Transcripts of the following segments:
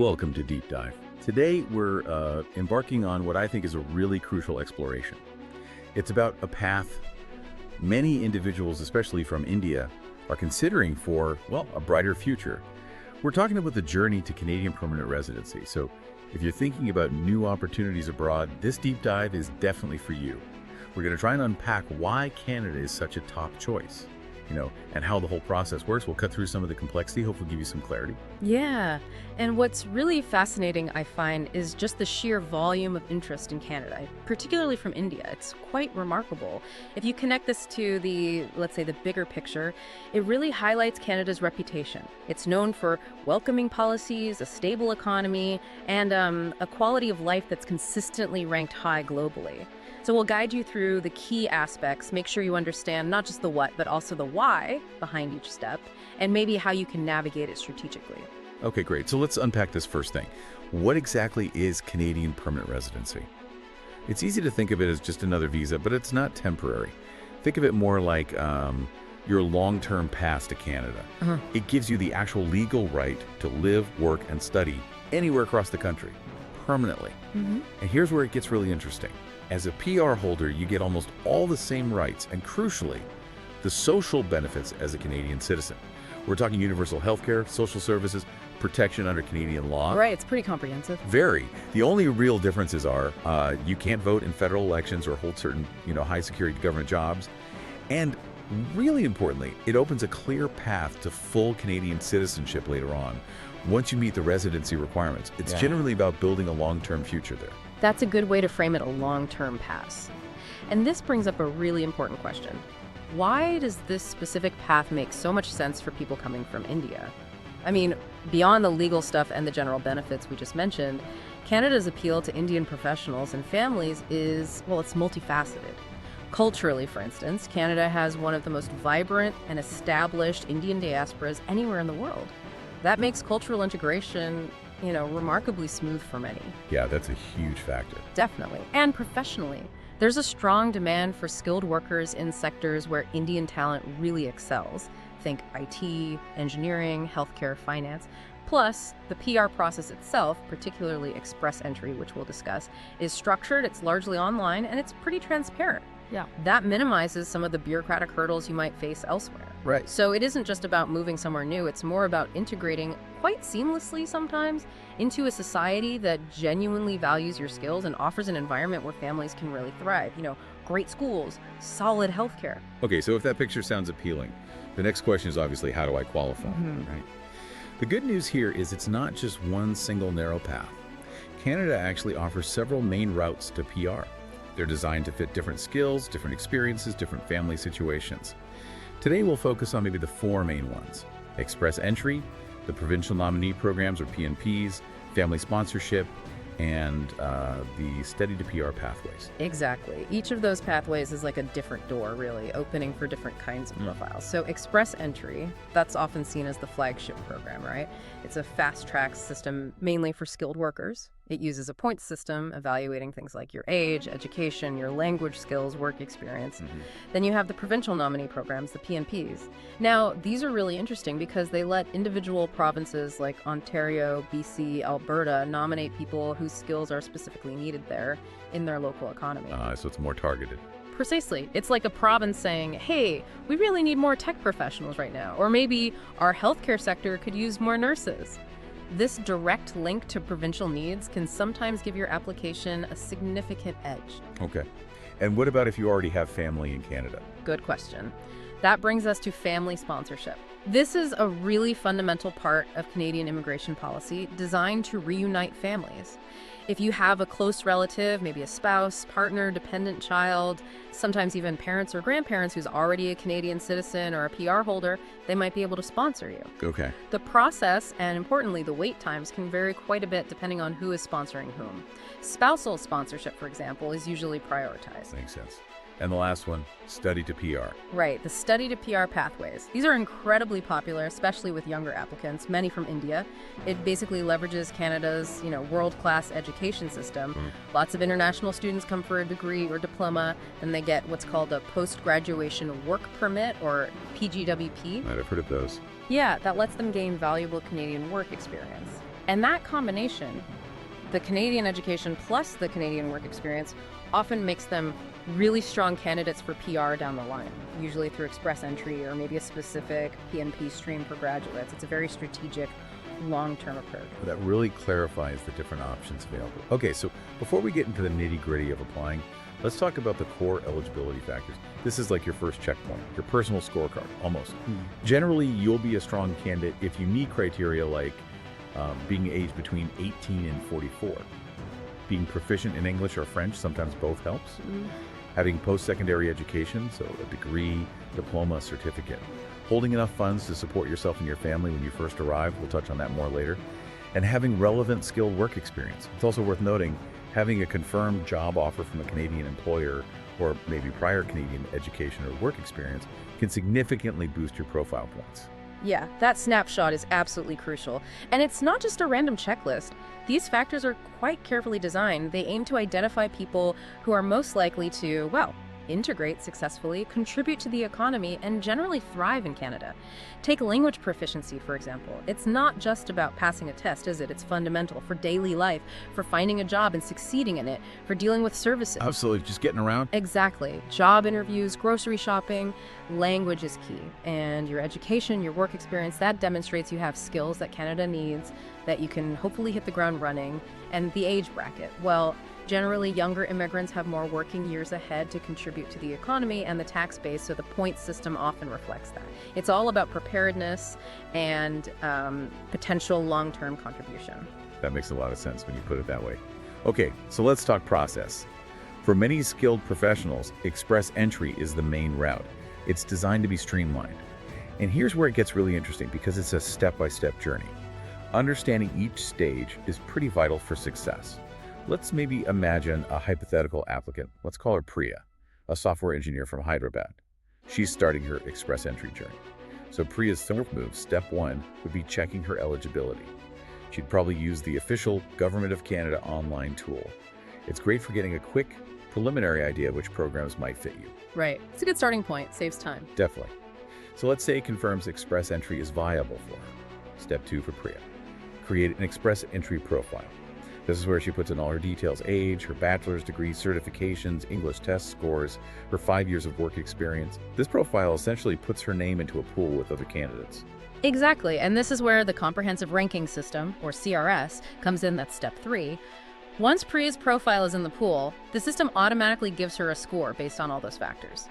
Welcome to Deep Dive. Today we're embarking on what I think is a really crucial exploration. It's about a path many individuals, especially from India, are considering for, well, a brighter future. We're talking about the journey to Canadian permanent residency. So if you're thinking about new opportunities abroad, this deep dive is definitely for you. We're going to try and unpack why Canada is such a top choice, and how the whole process works. We'll cut through some of the complexity, hopefully give you some clarity. Yeah, and what's really fascinating, I find, is just the sheer volume of interest in Canada, particularly from India. It's quite remarkable. If you connect this to let's say, the bigger picture, it really highlights Canada's reputation. It's known for welcoming policies, a stable economy, and a quality of life that's consistently ranked high globally. So we'll guide you through the key aspects, make sure you understand not just the what, but also the why behind each step, and maybe how you can navigate it strategically. Okay, great. So let's unpack this first thing. What exactly is Canadian permanent residency? It's easy to think of it as just another visa, but it's not temporary. Think of it more like your long-term pass to Canada. It gives you the actual legal right to live, work, and study anywhere across the country, permanently. And here's where it gets really interesting. As a PR holder, you get almost all the same rights and, crucially, the social benefits as a Canadian citizen. We're talking universal health care, social services, protection under Canadian law. Right, it's pretty comprehensive. Very. The only real differences are you can't vote in federal elections or hold certain, high-security government jobs. And really importantly, it opens a clear path to full Canadian citizenship later on. Once you meet the residency requirements, it's generally about building a long-term future there. That's a good way to frame it, a long-term pass. And this brings up a really important question. Why does this specific path make so much sense for people coming from India? I mean, beyond the legal stuff and the general benefits we just mentioned, Canada's appeal to Indian professionals and families is, well, it's multifaceted. Culturally, for instance, Canada has one of the most vibrant and established Indian diasporas anywhere in the world. That makes cultural integration remarkably smooth for many. Yeah, that's a huge factor. Definitely. And professionally, there's a strong demand for skilled workers in sectors where Indian talent really excels. Think IT, engineering, healthcare, finance. Plus, the PR process itself, particularly express entry, which we'll discuss, is structured, it's largely online, and it's pretty transparent. Yeah. That minimizes some of the bureaucratic hurdles you might face elsewhere. Right. So it isn't just about moving somewhere new, it's more about integrating quite seamlessly sometimes into a society that genuinely values your skills and offers an environment where families can really thrive. Great schools, solid healthcare. Okay, so if that picture sounds appealing, the next question is obviously, how do I qualify, right? The good news here is it's not just one single narrow path. Canada actually offers several main routes to PR. They're designed to fit different skills, different experiences, different family situations. Today we'll focus on maybe the four main ones: express entry, the provincial nominee programs or PNPs, family sponsorship, and the study to PR pathways. Exactly. Each of those pathways is like a different door, really, opening for different kinds of profiles. So express entry, that's often seen as the flagship program, right? It's a fast-track system mainly for skilled workers. It uses a points system, evaluating things like your age, education, your language skills, work experience. Then you have the provincial nominee programs, the PNPs. Now, these are really interesting because they let individual provinces like Ontario, BC, Alberta nominate people whose skills are specifically needed there in their local economy. So it's more targeted. Precisely. It's like a province saying, hey, we really need more tech professionals right now. Or maybe our healthcare sector could use more nurses. This direct link to provincial needs can sometimes give your application a significant edge. Okay. And what about if you already have family in Canada? Good question. That brings us to family sponsorship. This is a really fundamental part of Canadian immigration policy designed to reunite families. If you have a close relative, maybe a spouse, partner, dependent child, sometimes even parents or grandparents who's already a Canadian citizen or a PR holder, they might be able to sponsor you. Okay. The process, and importantly, the wait times can vary quite a bit depending on who is sponsoring whom. Spousal sponsorship, for example, is usually prioritized. Makes sense. And the last one, study to PR. Right, the study to PR pathways. These are incredibly popular, especially with younger applicants, many from India. It basically leverages Canada's, world-class education system. Lots of international students come for a degree or diploma, and they get what's called a post-graduation work permit, or PGWP. I've heard of those. Yeah, that lets them gain valuable Canadian work experience. And that combination, the Canadian education plus the Canadian work experience, often makes them really strong candidates for PR down the line, usually through express entry or maybe a specific PNP stream for graduates. It's a very strategic, long-term approach. That really clarifies the different options available. Okay, so before we get into the nitty-gritty of applying, let's talk about the core eligibility factors. This is like your first checkpoint, your personal scorecard, almost. Generally, you'll be a strong candidate if you meet criteria like being aged between 18 and 44, being proficient in English or French, sometimes both helps, having post-secondary education, so a degree, diploma, certificate, holding enough funds to support yourself and your family when you first arrive, we'll touch on that more later, and having relevant skilled work experience. It's also worth noting, having a confirmed job offer from a Canadian employer or maybe prior Canadian education or work experience can significantly boost your profile points. Yeah, that snapshot is absolutely crucial. And it's not just a random checklist. These factors are quite carefully designed. They aim to identify people who are most likely to, well, integrate successfully, contribute to the economy, and generally thrive in Canada. Take language proficiency, for example. It's not just about passing a test, is it? It's fundamental for daily life, for finding a job and succeeding in it, for dealing with services. Absolutely, just getting around. Exactly. Job interviews, grocery shopping, language is key. And your education, your work experience, that demonstrates you have skills that Canada needs, that you can hopefully hit the ground running. And the age bracket, well, generally, younger immigrants have more working years ahead to contribute to the economy and the tax base, so the point system often reflects that. It's all about preparedness and potential long-term contribution. That makes a lot of sense when you put it that way. Okay, so let's talk process. For many skilled professionals, express entry is the main route. It's designed to be streamlined. And here's where it gets really interesting because it's a step-by-step journey. Understanding each stage is pretty vital for success. Let's maybe imagine a hypothetical applicant. Let's call her Priya, a software engineer from Hyderabad. She's starting her express entry journey. So Priya's first move, step one, would be checking her eligibility. She'd probably use the official Government of Canada online tool. It's great for getting a quick, preliminary idea of which programs might fit you. Right. It's a good starting point. Saves time. Definitely. So let's say it confirms express entry is viable for her. Step two for Priya. Create an express entry profile. This is where she puts in all her details: age, her bachelor's degree, certifications, English test scores, her 5 years of work experience. This profile essentially puts her name into a pool with other candidates. Exactly, and this is where the comprehensive ranking system, or CRS, comes in. That's step 3. Once Priya's profile is in the pool, the system automatically gives her a score based on all those factors.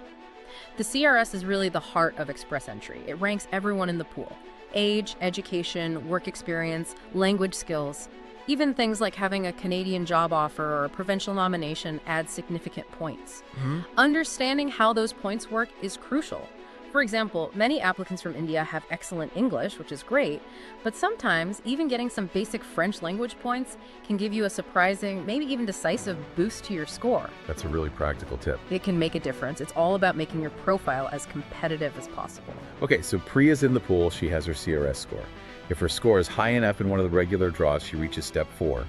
The CRS is really the heart of express entry. It ranks everyone in the pool: age, education, work experience, language skills. Even things like having a Canadian job offer or a provincial nomination add significant points. Understanding how those points work is crucial. For example, many applicants from India have excellent English, which is great, but sometimes even getting some basic French language points can give you a surprising, maybe even decisive boost to your score. That's a really practical tip. It can make a difference. It's all about making your profile as competitive as possible. Okay, so Priya's in the pool. She has her CRS score. If her score is high enough in one of the regular draws, she reaches step 4.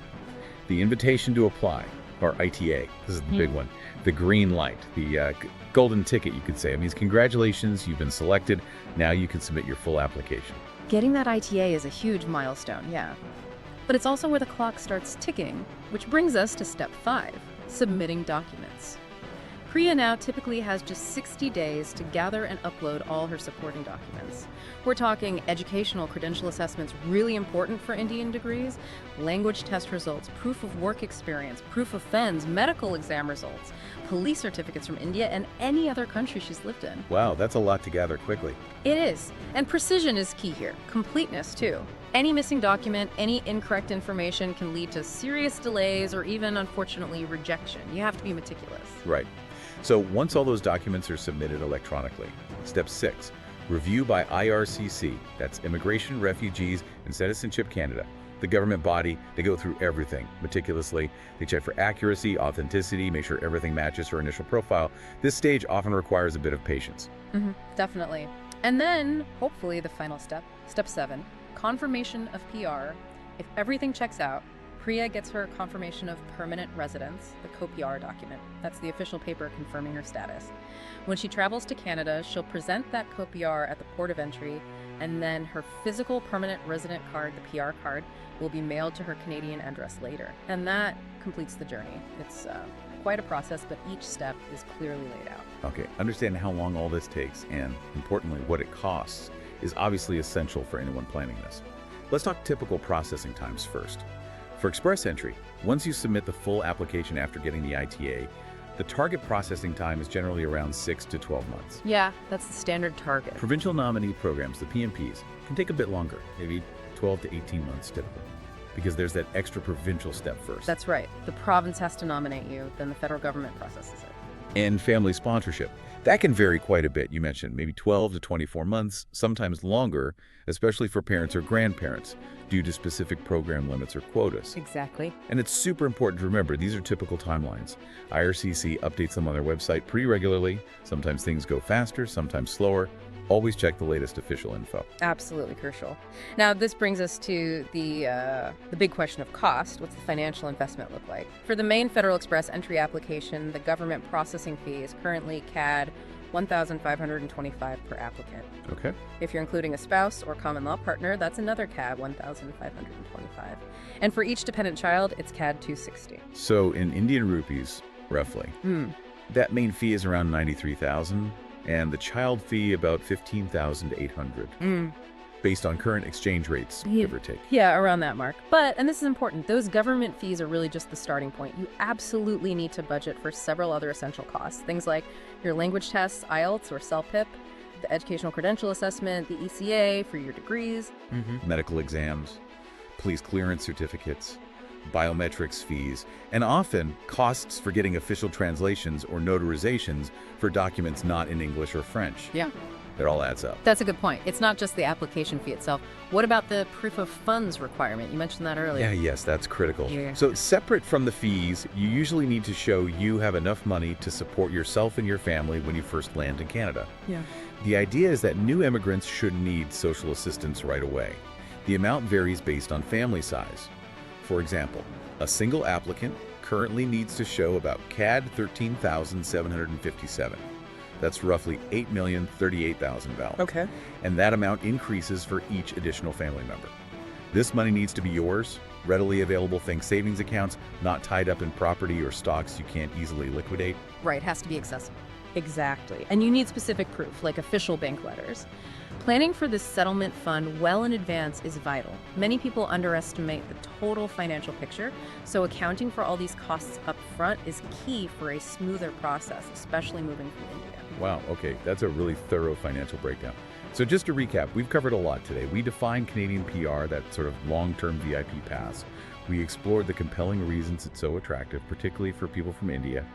The invitation to apply, or ITA, this is the big one, the green light, the golden ticket, you could say. It means congratulations, you've been selected. Now you can submit your full application. Getting that ITA is a huge milestone, yeah. But it's also where the clock starts ticking, which brings us to step 5, submitting documents. Priya now typically has just 60 days to gather and upload all her supporting documents. We're talking educational credential assessments, really important for Indian degrees, language test results, proof of work experience, proof of FENS, medical exam results, police certificates from India and any other country she's lived in. Wow, that's a lot to gather quickly. It is. And precision is key here. Completeness, too. Any missing document, any incorrect information can lead to serious delays or even, unfortunately, rejection. You have to be meticulous. Right. So once all those documents are submitted electronically, step 6, review by IRCC, that's Immigration, Refugees, and Citizenship Canada. The government body, they go through everything meticulously. They check for accuracy, authenticity, make sure everything matches her initial profile. This stage often requires a bit of patience. Definitely. And then, hopefully, the final step, step 7, confirmation of PR. If everything checks out, Priya gets her confirmation of permanent residence, the co-PR document. That's the official paper confirming her status. When she travels to Canada, she'll present that co-PR at the port of entry, and then her physical permanent resident card, the PR card, will be mailed to her Canadian address later. And that completes the journey. It's quite a process, but each step is clearly laid out. Okay, understanding how long all this takes and, importantly, what it costs is obviously essential for anyone planning this. Let's talk typical processing times first. For express entry, once you submit the full application after getting the ITA, the target processing time is generally around 6 to 12 months. Yeah, that's the standard target. Provincial nominee programs, the PNPs, can take a bit longer, maybe 12 to 18 months typically, because there's that extra provincial step first. That's right. The province has to nominate you, then the federal government processes it. And family sponsorship. That can vary quite a bit. You mentioned maybe 12 to 24 months, sometimes longer, especially for parents or grandparents, due to specific program limits or quotas. Exactly. And it's super important to remember, these are typical timelines. IRCC updates them on their website pretty regularly. Sometimes things go faster, sometimes slower. Always check the latest official info. Absolutely crucial. Now, this brings us to the big question of cost. What's the financial investment look like? For the main Federal Express entry application, the government processing fee is currently CAD $1,525 per applicant. Okay. If you're including a spouse or common law partner, that's another CAD $1,525. And for each dependent child, it's CAD $260. So in Indian rupees, roughly, that main fee is around $93,000. And the child fee about $15,800, based on current exchange rates, give or take. Yeah, around that mark. But, and this is important, those government fees are really just the starting point. You absolutely need to budget for several other essential costs. Things like your language tests, IELTS or CELPIP, the educational credential assessment, the ECA for your degrees. Medical exams, police clearance certificates, biometrics fees, and often costs for getting official translations or notarizations for documents not in English or French. Yeah. It all adds up. That's a good point. It's not just the application fee itself. What about the proof of funds requirement? You mentioned that earlier. Yeah, yes, that's critical. Yeah. So separate from the fees, you usually need to show you have enough money to support yourself and your family when you first land in Canada. Yeah. The idea is that new immigrants should need social assistance right away. The amount varies based on family size. For example, a single applicant currently needs to show about CAD $13,757. That's roughly $8,038,000. Okay. And that amount increases for each additional family member. This money needs to be yours, readily available, think savings accounts, not tied up in property or stocks you can't easily liquidate. Right, has to be accessible. Exactly. And you need specific proof, like official bank letters. Planning for this settlement fund well in advance is vital. Many people underestimate the total financial picture, so accounting for all these costs up front is key for a smoother process, especially moving from India. Wow, okay, that's a really thorough financial breakdown. So just to recap, we've covered a lot today. We defined Canadian PR, that sort of long-term VIP pass. We explored the compelling reasons it's so attractive, particularly for people from India.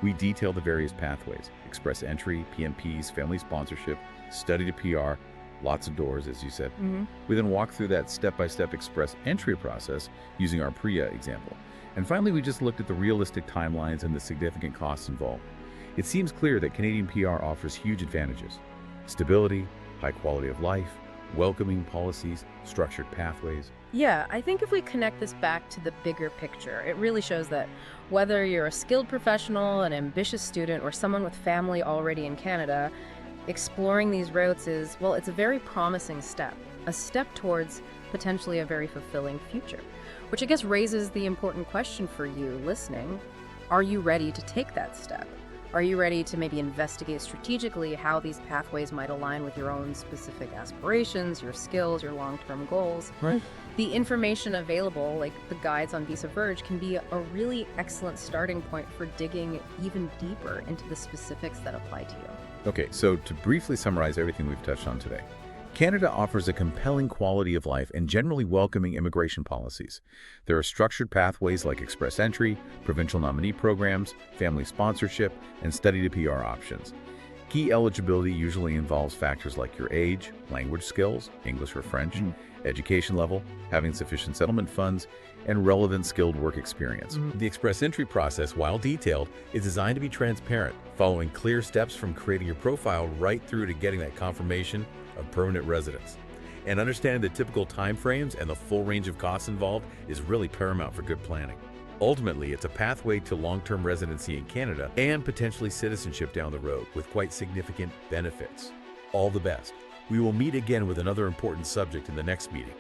We detailed the various pathways: express entry, PNPs, family sponsorship, study to PR, lots of doors, as you said. We then walked through that step-by-step express entry process using our PRIA example. And finally, we just looked at the realistic timelines and the significant costs involved. It seems clear that Canadian PR offers huge advantages: stability, high quality of life, welcoming policies, structured pathways. Yeah, I think if we connect this back to the bigger picture, it really shows that whether you're a skilled professional, an ambitious student, or someone with family already in Canada, exploring these routes is, well, it's a very promising step, a step towards potentially a very fulfilling future, which I guess raises the important question for you listening. Are you ready to take that step? Are you ready to maybe investigate strategically how these pathways might align with your own specific aspirations, your skills, your long-term goals? Right. The information available, like the guides on Visa Verge, can be a really excellent starting point for digging even deeper into the specifics that apply to you. Okay, so to briefly summarize everything we've touched on today, Canada offers a compelling quality of life and generally welcoming immigration policies. There are structured pathways like express entry, provincial nominee programs, family sponsorship, and study to PR options. Key eligibility usually involves factors like your age, language skills, English or French, education level, having sufficient settlement funds, and relevant skilled work experience. The express entry process, while detailed, is designed to be transparent, following clear steps from creating your profile right through to getting that confirmation of permanent residence. And understanding the typical timeframes and the full range of costs involved is really paramount for good planning. Ultimately, it's a pathway to long-term residency in Canada and potentially citizenship down the road with quite significant benefits. All the best. We will meet again with another important subject in the next meeting.